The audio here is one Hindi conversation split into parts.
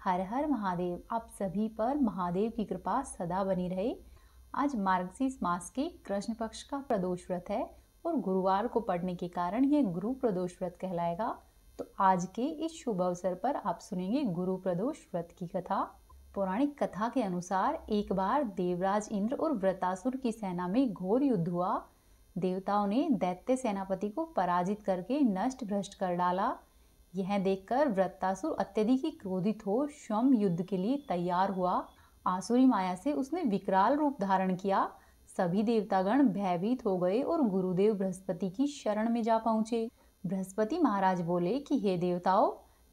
हर हर महादेव। आप सभी पर महादेव की कृपा सदा बनी रहे। आज मार्गशीर्ष मास के कृष्ण पक्ष का प्रदोष व्रत है और गुरुवार को पड़ने के कारण यह गुरु प्रदोष व्रत कहलाएगा। तो आज के इस शुभ अवसर पर आप सुनेंगे गुरु प्रदोष व्रत की कथा। पौराणिक कथा के अनुसार एक बार देवराज इंद्र और वृतासुर की सेना में घोर युद्ध हुआ। देवताओं ने दैत्य सेनापति को पराजित करके नष्ट भ्रष्ट कर डाला। यह देखकर वृत्तासुर अत्यधिक ही क्रोधित हो स्वयं युद्ध के लिए तैयार हुआ। आसुरी माया से उसने विकराल रूप धारण किया। सभी देवतागण भयभीत हो गए और गुरुदेव बृहस्पति की शरण में जा पहुंचे। बृहस्पति महाराज बोले कि हे देवताओं,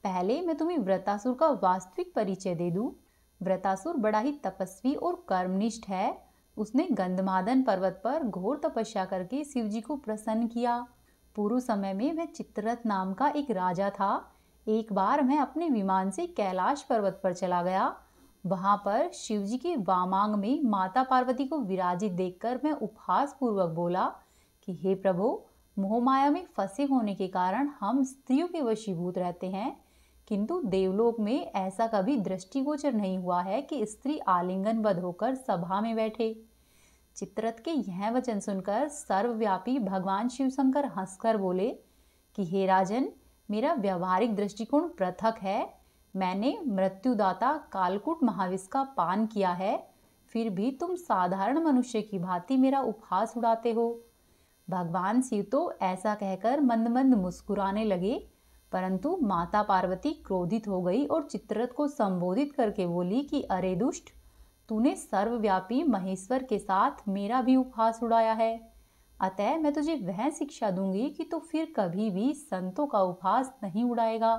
पहले मैं तुम्हें वृत्तासुर का वास्तविक परिचय दे दूं। वृत्तासुर बड़ा ही तपस्वी और कर्मनिष्ठ है। उसने गंधमादन पर्वत पर घोर तपस्या करके शिव जी को प्रसन्न किया। पूर्व समय में वह चित्ररथ नाम का एक राजा था। एक बार मैं अपने विमान से कैलाश पर्वत पर चला गया। वहां पर शिव जी के वामांग में माता पार्वती को विराजित देखकर मैं उपहास पूर्वक बोला कि हे प्रभु, मोहमाया में फंसे होने के कारण हम स्त्रियों के वशीभूत रहते हैं, किंतु देवलोक में ऐसा कभी दृष्टिगोचर नहीं हुआ है कि स्त्री आलिंगनबद्ध होकर सभा में बैठे। चित्ररथ के यह वचन सुनकर सर्वव्यापी भगवान शिव शंकर हंसकर बोले कि हे राजन, मेरा व्यवहारिक दृष्टिकोण पृथक है। मैंने मृत्युदाता कालकूट महाविष का पान किया है, फिर भी तुम साधारण मनुष्य की भांति मेरा उपहास उड़ाते हो। भगवान शिव तो ऐसा कहकर मंद मंद मुस्कुराने लगे, परंतु माता पार्वती क्रोधित हो गई और चित्ररथ को संबोधित करके बोली कि अरे दुष्ट, तूने सर्वव्यापी महेश्वर के साथ मेरा भी उपहास उड़ाया है। अतः मैं तुझे वह शिक्षा दूंगी कि तू फिर कभी भी संतों का उपहास नहीं उड़ाएगा।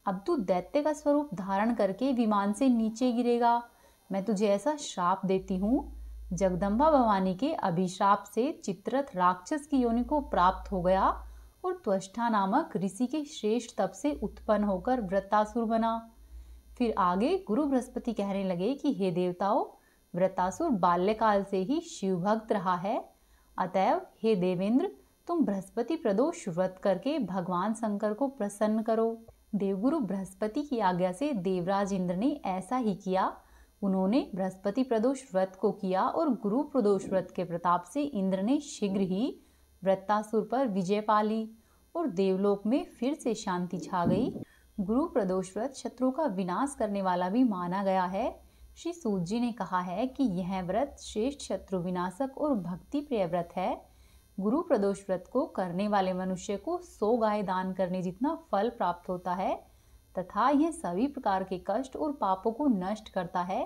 अब तू दैत्य का स्वरूप धारण करके विमान से नीचे गिरेगा। मैं तुझे ऐसा श्राप देती हूँ। जगदम्बा भवानी के अभिशाप से चित्ररथ राक्षस की योनि को प्राप्त हो गया और त्वष्टा नामक ऋषि के श्रेष्ठ तप से उत्पन्न होकर वृत्तासुर बना। फिर आगे गुरु बृहस्पति कहने लगे कि हे देवताओं, वृत्तासुर बाल्यकाल से ही शिव भक्त रहा है। अतएव हे देवेंद्र, तुम बृहस्पति प्रदोष व्रत करके भगवान शंकर को प्रसन्न करो। देवगुरु बृहस्पति की आज्ञा से देवराज इंद्र ने ऐसा ही किया। उन्होंने बृहस्पति प्रदोष व्रत को किया और गुरु प्रदोष व्रत के प्रताप से इंद्र ने शीघ्र ही वृत्तासुर पर विजय पा ली और देवलोक में फिर से शांति छा गई। गुरु प्रदोष व्रत शत्रु का विनाश करने वाला भी माना गया है। श्री सूत जी ने कहा है कि यह व्रत श्रेष्ठ शत्रु विनाशक और भक्ति प्रिय व्रत है। गुरु प्रदोष व्रत को करने वाले मनुष्य को 100 गाय दान करने जितना फल प्राप्त होता है तथा यह सभी प्रकार के कष्ट और पापों को नष्ट करता है।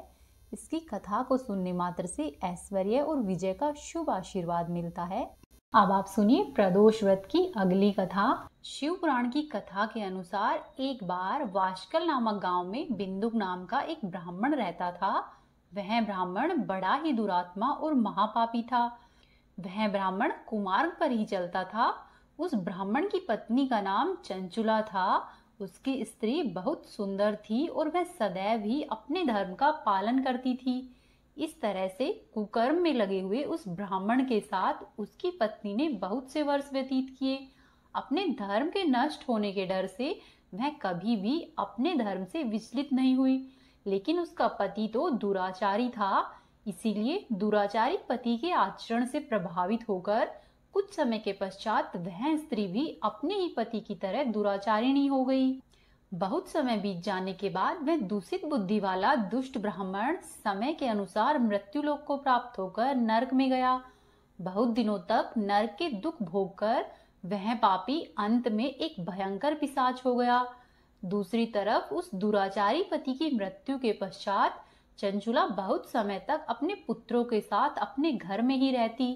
इसकी कथा को सुनने मात्र से ऐश्वर्य और विजय का शुभ आशीर्वाद मिलता है। अब आप सुनिए प्रदोष व्रत की अगली कथा। शिव पुराण की कथा के अनुसार एक बार वाशकल नामक गांव में बिंदुक नाम का एक ब्राह्मण रहता था। वह ब्राह्मण बड़ा ही दुरात्मा और महापापी था। वह ब्राह्मण कुमार्ग पर ही चलता था। उस ब्राह्मण की पत्नी का नाम चंचुला था। उसकी स्त्री बहुत सुंदर थी और वह सदैव ही अपने धर्म का पालन करती थी। इस तरह से कुकर्म में लगे हुए उस ब्राह्मण के साथ उसकी पत्नी ने बहुत से वर्ष व्यतीत किए। अपने धर्म के नष्ट होने के डर से वह कभी भी अपने धर्म से विचलित नहीं हुई। लेकिन उसका पति तो दुराचारी था, इसीलिए दुराचारी पति के आचरण से प्रभावित होकर कुछ समय के पश्चात वह स्त्री भी अपने ही पति की तरह दुराचारिणी हो गई। बहुत समय बीत जाने के बाद वह दूषित बुद्धि वाला दुष्ट ब्राह्मण समय के अनुसार मृत्युलोक को प्राप्त होकर नरक में गया। बहुत दिनों तक नरक के दुख भोग कर वह पापी अंत में एक भयंकर पिशाच हो गया। दूसरी तरफ उस दुराचारी पति की मृत्यु के पश्चात चंचुला बहुत समय तक अपने पुत्रों के साथ अपने घर में ही रहती।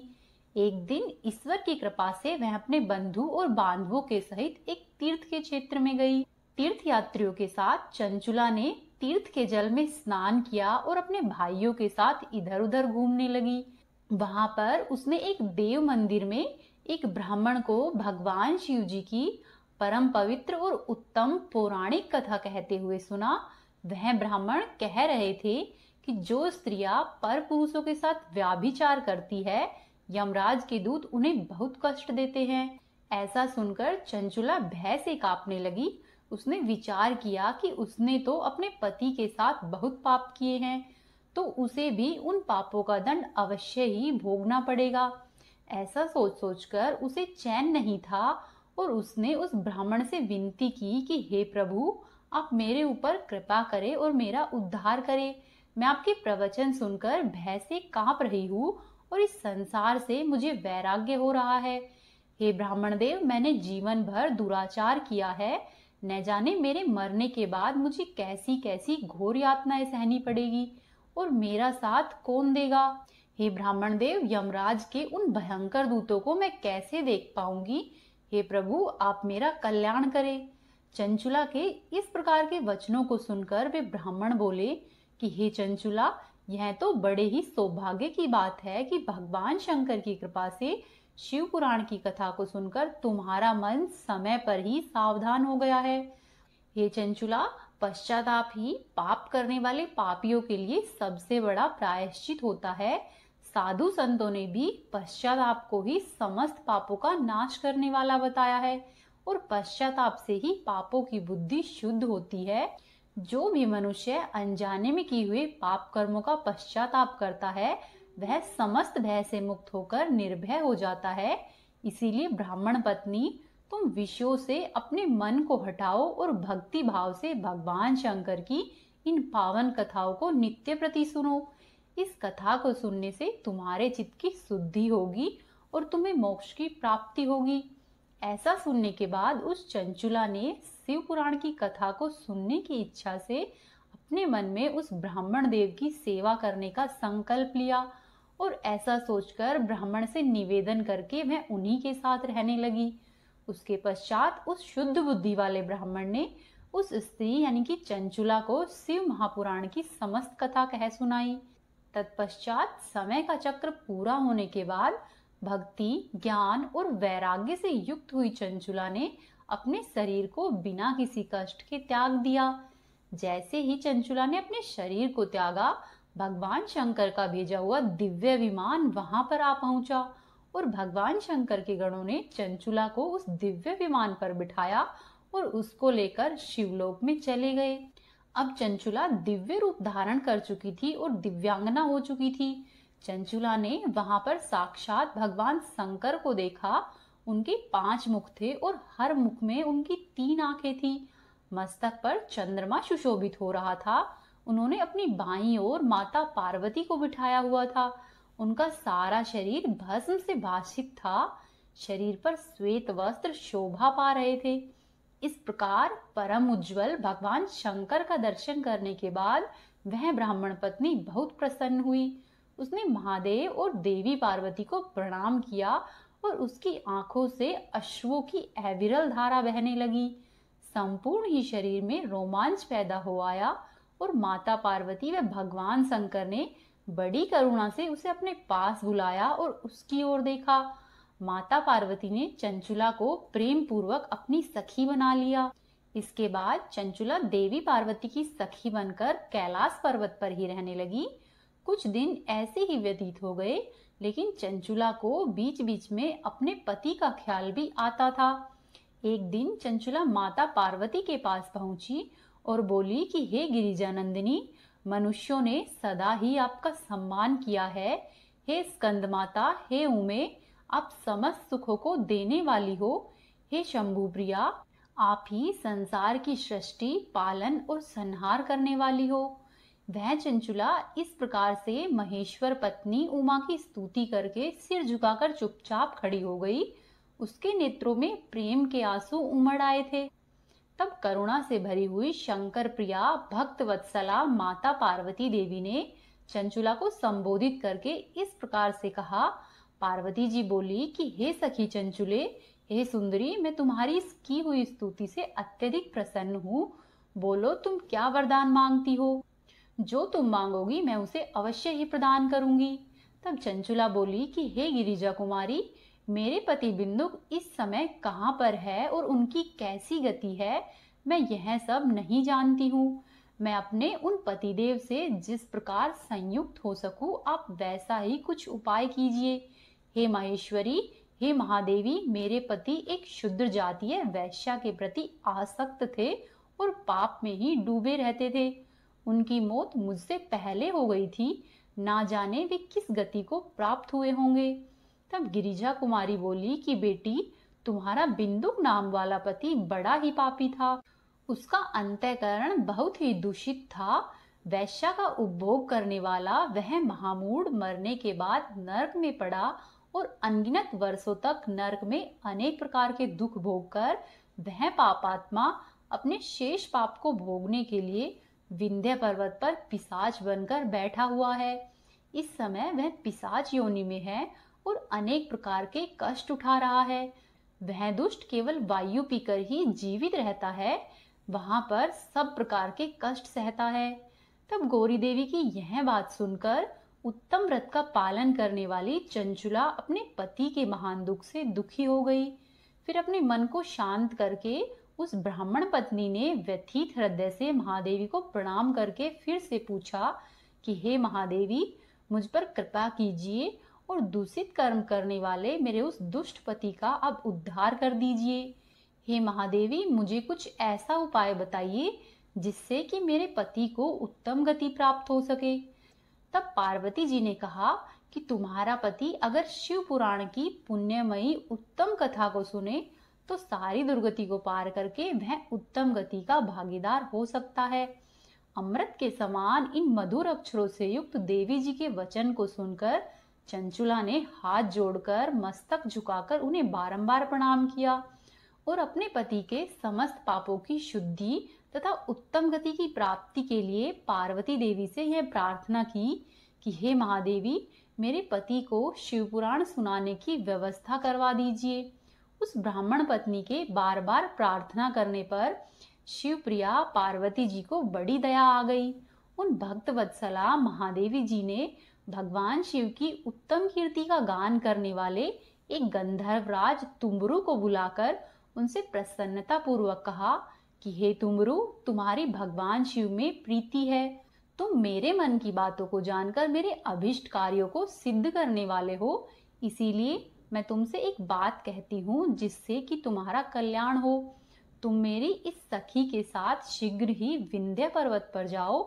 एक दिन ईश्वर की कृपा से वह अपने बंधु और बांधवों के सहित एक तीर्थ के क्षेत्र में गई। तीर्थ यात्रियों के साथ चंचुला ने तीर्थ के जल में स्नान किया और अपने भाइयों के साथ इधर उधर घूमने लगी। वहां पर उसने एक देव मंदिर में एक ब्राह्मण को भगवान शिव जी की परम पवित्र और उत्तम पौराणिक कथा कहते हुए सुना। वह ब्राह्मण कह रहे थे कि जो स्त्रियां पर पुरुषों के साथ व्याभिचार करती है, यमराज के दूत उन्हें बहुत कष्ट देते हैं। ऐसा सुनकर चंचुला भय से कांपने लगी। उसने विचार किया कि उसने तो अपने पति के साथ बहुत पाप किए हैं, तो उसे भी उन पापों का दंड अवश्य ही भोगना पड़ेगा। ऐसा सोच सोचकर उसे चैन नहीं था और उसने उस ब्राह्मण से विनती की कि हे प्रभु, आप मेरे ऊपर कृपा करें और मेरा उद्धार करें। मैं आपके प्रवचन सुनकर भय से कांप रही हूँ और इस संसार से मुझे वैराग्य हो रहा है। हे ब्राह्मण देव, मैंने जीवन भर दुराचार किया है। न जाने मेरे मरने के बाद मुझे कैसी कैसी घोर यातनाएं सहनी पड़ेगी और मेरा साथ कौन देगा। हे ब्राह्मण देव, यमराज के उन भयंकर दूतों को मैं कैसे देख पाऊंगी। हे प्रभु, आप मेरा कल्याण करें। चंचुला के इस प्रकार के वचनों को सुनकर वे ब्राह्मण बोले कि हे चंचुला, यह तो बड़े ही सौभाग्य की बात है कि भगवान शंकर की कृपा से शिव पुराण की कथा को सुनकर तुम्हारा मन समय पर ही सावधान हो गया है। हे चंचुला, पश्चाताप ही पाप करने वाले पापियों के लिए सबसे बड़ा प्रायश्चित होता है। साधु संतों ने भी पश्चाताप को ही समस्त पापों का नाश करने वाला बताया है और पश्चाताप से ही पापों की बुद्धि शुद्ध होती है। जो भी मनुष्य अनजाने में किए हुए पाप कर्मों का पश्चाताप करता है, वह समस्त भय से मुक्त होकर निर्भय हो जाता है। इसीलिए ब्राह्मण पत्नी, तुम विषयों से अपने मन को हटाओ और भक्ति भाव से भगवान शंकर की इन पावन कथाओं को नित्य प्रति सुनो। इस कथा को सुनने से तुम्हारे चित्त की शुद्धि होगी और तुम्हें मोक्ष की प्राप्ति होगी। ऐसा सुनने के बाद उस चंचुला ने शिव पुराण की कथा को सुनने की इच्छा से अपने मन में उस ब्राह्मण देव की सेवा करने का संकल्प लिया और ऐसा सोचकर ब्राह्मण से निवेदन करके वह उन्हीं के साथ रहने लगी। उसके पश्चात उस शुद्ध बुद्धि वाले ब्राह्मण ने उस स्त्री यानी कि चंचुला को शिव महापुराण की समस्त कथा कह सुनाई। तत्पश्चात समय का चक्र पूरा होने के बाद भक्ति, ज्ञान और वैराग्य से युक्त हुई चंचुला ने अपने शरीर को बिना किसी कष्ट के त्याग दिया। जैसे ही चंचुला ने अपने शरीर को त्यागा, भगवान शंकर का भेजा हुआ दिव्य विमान वहां पर आ पहुंचा और भगवान शंकर के गणों ने चंचुला को उस दिव्य विमान पर बिठाया और उसको लेकर शिवलोक में चले गए। अब चंचुला दिव्य रूप धारण कर चुकी थी और दिव्यांगना हो चुकी थी। चंचुला ने वहां पर साक्षात भगवान शंकर को देखा। उनके 5 मुख थे और हर मुख में उनकी 3 आंखें थी। मस्तक पर चंद्रमा सुशोभित हो रहा था। उन्होंने अपनी बाईं ओर माता पार्वती को बिठाया हुआ था। उनका सारा शरीर भस्म से भासित था। शरीर पर श्वेत वस्त्र शोभा पा रहे थे। इस प्रकार परम उज्जवल भगवान शंकर का दर्शन करने के बाद वह ब्राह्मण पत्नी बहुत प्रसन्न हुई। उसने महादेव और देवी पार्वती को प्रणाम किया और उसकी आंखों से अश्रुओं की अविरल धारा बहने लगी। संपूर्ण ही शरीर में रोमांच पैदा हो आया और माता पार्वती व भगवान शंकर ने बड़ी करुणा से उसे अपने पास बुलाया और उसकी ओर देखा। माता पार्वती ने चंचुला को प्रेम पूर्वक अपनी सखी बना लिया। इसके बाद चंचुला देवी पार्वती की सखी बनकर कैलाश पर्वत पर ही रहने लगी। कुछ दिन ऐसे ही व्यतीत हो गए, लेकिन चंचुला को बीच बीच में अपने पति का ख्याल भी आता था। एक दिन चंचुला माता पार्वती के पास पहुंची और बोली कि हे गिरिजा नंदिनी, मनुष्यों ने सदा ही आपका सम्मान किया है। हे स्कंद माता, हे उमे, आप समस्त सुखों को देने वाली हो। हे शंभु प्रिया, आप ही संसार की सृष्टि, पालन और संहार करने वाली हो। वह चंचुला इस प्रकार से महेश्वर पत्नी उमा की स्तुति करके सिर झुकाकर चुपचाप खड़ी हो गई। उसके नेत्रों में प्रेम के आंसू उमड़ आए थे। तब करुणा से भरी हुई शंकर प्रिया भक्त वत्सला माता पार्वती देवी ने चंचुला को संबोधित करके इस प्रकार से कहा। पार्वती जी बोली कि हे सखी चंचुले, हे सुंदरी, मैं तुम्हारी इस की हुई स्तुति से अत्यधिक प्रसन्न हूँ। बोलो, तुम क्या वरदान मांगती हो? जो तुम मांगोगी मैं उसे अवश्य ही प्रदान करूंगी। तब चंचुला बोली कि हे गिरिजा कुमारी, मेरे पति बिंदुक इस समय कहाँ पर है और उनकी कैसी गति है, मैं यह सब नहीं जानती हूँ। मैं अपने उन पतिदेव से जिस प्रकार संयुक्त हो सकूं, आप वैसा ही कुछ उपाय कीजिए। हे महेश्वरी, हे महादेवी, मेरे पति एक शुद्र जातीय वैश्या के प्रति आसक्त थे और पाप में ही डूबे रहते थे। उनकी मौत मुझसे पहले हो गई थी, ना जाने वे किस गति को प्राप्त हुए होंगे। तब गिरिजा कुमारी बोली कि बेटी, तुम्हारा बिंदुक नाम वाला पति बड़ा ही पापी था। उसका अंतःकरण बहुत ही दूषित था। वैश्या का उपभोग करने वाला वह महामूढ़ मरने के बाद नरक में पड़ा और अनगिनत वर्षों तक नरक में अनेक प्रकार के दुख भोग कर वह पापात्मा अपने शेष पाप को भोगने के लिए विंध्य पर्वत पर पिशाच बनकर बैठा हुआ है। इस समय वह पिशाच योनि में है और अनेक प्रकार के कष्ट उठा रहा है। वह दुष्ट केवल वायु पीकर ही जीवित रहता है, वहां पर सब प्रकार के कष्ट सहता है। तब गौरी देवी की यह बात सुनकर उत्तम व्रत का पालन करने वाली चंचुला अपने पति के महान दुख से दुखी हो गई। फिर अपने मन को शांत करके उस ब्राह्मण पत्नी ने व्यथित हृदय से महादेवी को प्रणाम करके फिर से पूछा कि हे महादेवी, मुझ पर कृपा कीजिए और दूषित कर्म करने वाले मेरे उस दुष्ट पति का अब उद्धार कर दीजिए। हे महादेवी, मुझे कुछ ऐसा उपाय बताइए जिससे कि मेरे पति को उत्तम गति प्राप्त हो सके। तब पार्वती जी ने कहा कि तुम्हारा पति अगर शिव पुराण की पुण्यमयी उत्तम कथा को सुने तो सारी दुर्गति को पार करके वह उत्तम गति का भागीदार हो सकता है। अमृत के समान इन मधुर अक्षरों से युक्त देवी जी के वचन को सुनकर चंचुला ने हाथ जोड़कर मस्तक झुकाकर उन्हें बारंबार प्रणाम किया और अपने पति के समस्त पापों की शुद्धि तथा उत्तम गति की प्राप्ति के लिए पार्वती देवी से यह प्रार्थना की कि हे महादेवी, मेरे पति को शिवपुराण सुनाने की व्यवस्था करवा दीजिए। उस ब्राह्मण पत्नी के बार बार प्रार्थना करने पर शिवप्रिया पार्वती जी को बड़ी दया आ गई। उन भक्त वत्सला महादेवी जी ने भगवान शिव की उत्तम कीर्ति का गान करने वाले एक गंधर्वराज तुम्बरु को बुलाकर उनसे प्रसन्नता पूर्वक कहा कि हे तुम्बरु, तुम्हारी भगवान शिव में प्रीति है। तुम मेरे मन की बातों को जानकर मेरे अभिष्ट कार्यों को सिद्ध करने वाले हो, इसीलिए मैं तुमसे एक बात कहती हूँ जिससे कि तुम्हारा कल्याण हो। तुम मेरी इस सखी के साथ शीघ्र ही विंध्य पर्वत पर जाओ।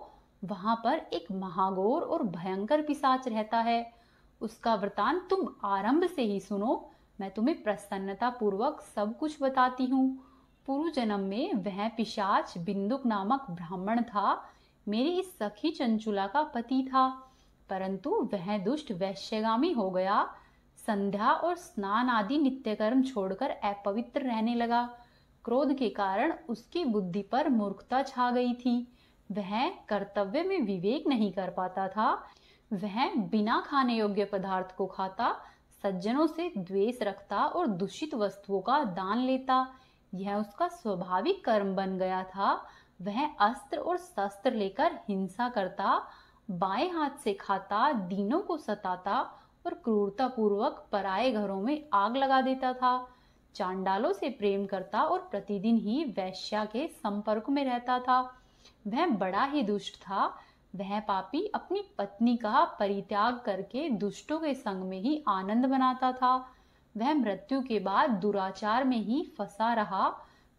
वहां पर एक महाघोर और भयंकर पिशाच रहता है। उसका वृतांत तुम आरंभ से ही सुनो। मैं तुम्हें प्रसन्नता पूर्वक सब कुछ बताती हूँ। पूर्व जन्म में वह पिशाच बिंदुक नामक ब्राह्मण था। मेरी इस सखी चंचुला का पति था, परंतु वह दुष्ट वैश्यगामी हो गया। संध्या और स्नान आदि नित्य कर्म छोड़कर अपवित्र रहने लगा। क्रोध के कारण उसकी बुद्धि पर मूर्खता छा गई थी। वह कर्तव्य में विवेक नहीं कर पाता था। वह बिना खाने योग्य पदार्थ को खाता, सज्जनों से द्वेष रखता और दूषित वस्तुओं का दान लेता। यह उसका स्वाभाविक कर्म बन गया था। वह अस्त्र और शस्त्र लेकर हिंसा करता, बाएं हाथ से खाता, दीनों को सताता और क्रूरता पूर्वक पराये घरों में आग लगा देता था। चांडालों से प्रेम करता और प्रतिदिन ही वैश्या के संपर्क में रहता था। वह बड़ा ही दुष्ट था। वह पापी अपनी पत्नी का परित्याग करके दुष्टों के संग में ही आनंद मनाता था। वह मृत्यु के बाद दुराचार में ही फंसा रहा।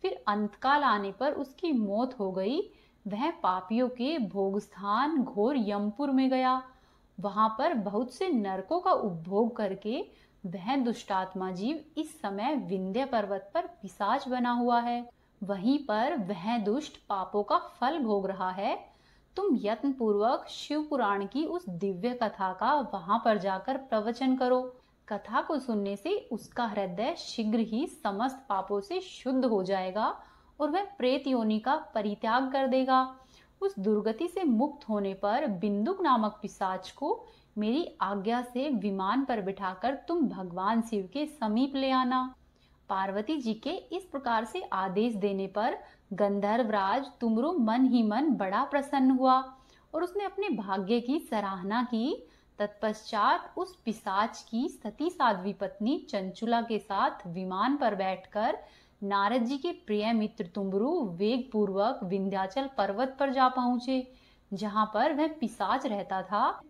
फिर अंतकाल आने पर उसकी मौत हो गई। वह पापियों के भोग स्थान घोर यमपुर में गया। वहां पर बहुत से नरकों का उपभोग करके वह दुष्टात्मा जीव इस समय विंध्य पर्वत पर पिशाच बना हुआ है। वहीं पर वह दुष्ट पापों का फल भोग रहा है। तुम यत्न पूर्वक शिव पुराण की उस दिव्य कथा का वहां पर जाकर प्रवचन करो। कथा को सुनने से उसका हृदय शीघ्र ही समस्त पापों से शुद्ध हो जाएगा और वह प्रेत योनि का परित्याग कर देगा। उस दुर्गति से मुक्त होने पर बिंदुक नामक पिशाच को मेरी आज्ञा से विमान पर बिठाकर तुम भगवान शिव के समीप ले आना। पार्वती जी के इस प्रकार से आदेश देने पर गंधर्वराज तुम्बरु मन ही मन बड़ा प्रसन्न हुआ और उसने अपने भाग्य की सराहना की। तत्पश्चात उस पिशाच की सती साध्वी पत्नी चंचुला के साथ विमान पर बैठकर नारद जी के प्रिय मित्र तुम्बरु वेग पूर्वक विंध्याचल पर्वत पर जा पहुंचे, जहां पर वह पिशाच रहता था।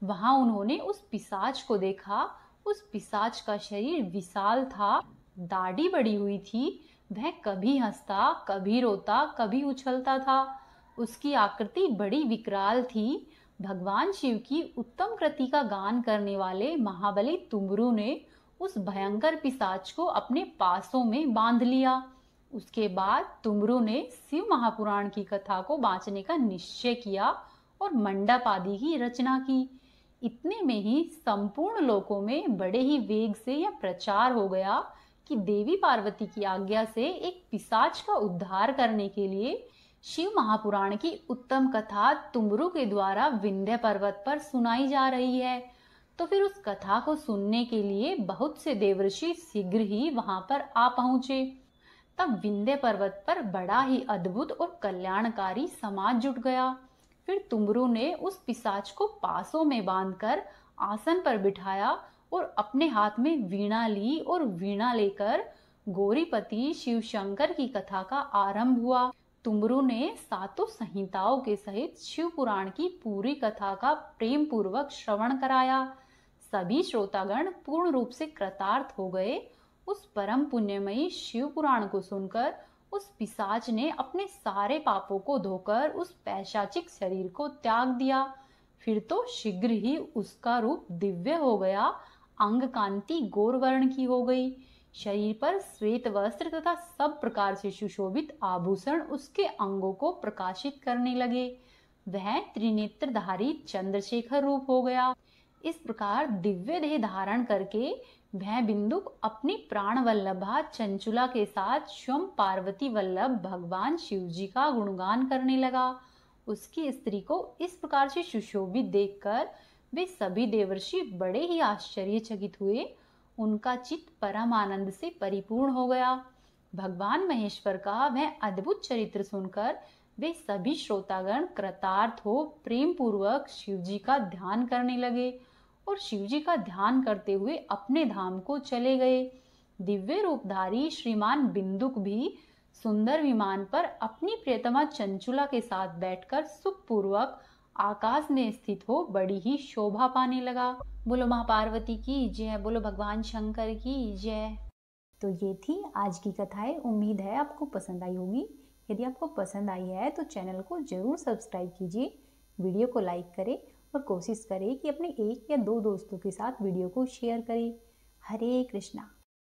वहां उन्होंने उस पिशाच को देखा उस पिशाच का शरीर विशाल था, दाढ़ी बड़ी हुई थी। वह कभी हंसता, कभी रोता, कभी उछलता था। उसकी आकृति बड़ी विकराल थी। भगवान शिव की उत्तम कृति का गान करने वाले महाबली तुमरू ने उस भयंकर पिशाच को अपने पासों में बांध लिया। उसके बाद तुमरू ने शिव महापुराण की कथा को बांचने का निश्चय किया और मंडप आदि की रचना की। इतने में ही संपूर्ण लोकों में बड़े ही वेग से यह प्रचार हो गया कि देवी पार्वती की आज्ञा से एक पिशाच का उद्धार करने के लिए शिव महापुराण की उत्तम कथा तुमरू के द्वारा विंध्य पर्वत पर सुनाई जा रही है। तो फिर उस कथा को सुनने के लिए बहुत से देवर्षि शीघ्र ही वहां पर आ पहुंचे। तब विंध्य पर्वत पर बड़ा ही अद्भुत और कल्याणकारी समाज जुट गया। फिर तुमरू ने उस पिशाच को पासों में बांधकर आसन पर बिठाया और अपने हाथ में वीणा ली और वीणा लेकर गौरीपति शिव शंकर की कथा का आरंभ हुआ। तुमरू ने सातों संहिताओं के सहित शिव पुराण की पूरी कथा का प्रेम पूर्वक श्रवण कराया। सभी श्रोतागण पूर्ण रूप से कृतार्थ हो गए। उस परम पुण्यमयी शिव पुराण को सुनकर उस पिशाच ने अपने सारे पापों को धोकर उस पैशाचिक शरीर को त्याग दिया। फिर तो शीघ्र ही उसका रूप दिव्य हो गया। अंग कांति गौरवर्ण की हो गई। शरीर पर श्वेत वस्त्र तथा सब प्रकार से सुशोभित आभूषण उसके अंगों को प्रकाशित करने लगे। वह त्रिनेत्रधारी चंद्रशेखर रूप हो गया। इस प्रकार दिव्य देह धारण करके वह बिंदुक अपनी प्राण वल्लभा चंचुला के साथ स्वयं पार्वती वल्लभ भगवान शिव जी का गुणगान करने लगा। उसकी स्त्री को इस प्रकार से सुशोभित देखकर वे सभी देवर्षि बड़े ही आश्चर्यचकित हुए। उनका चित्त परम आनंद से परिपूर्ण हो गया। भगवान महेश्वर का वह अद्भुत चरित्र सुनकर वे सभी श्रोतागण कृतार्थ हो प्रेम पूर्वक शिव जी का ध्यान करने लगे और शिव जी का ध्यान करते हुए अपने धाम को चले गए। दिव्य रूपधारी श्रीमान बिंदुक भी सुंदर विमान पर अपनी प्रियतमा चंचुला के साथ बैठकर सुखपूर्वक आकाश में स्थित हो बड़ी ही शोभा पाने लगा। बोलो माँ पार्वती की जय, बोलो भगवान शंकर की जय। तो ये थी आज की कथाएं। उम्मीद है आपको पसंद आई होगी। यदि आपको पसंद आई है तो चैनल को जरूर सब्सक्राइब कीजिए, वीडियो को लाइक करें और कोशिश करें कि अपने 1 या 2 दोस्तों के साथ वीडियो को शेयर करें। हरे कृष्णा।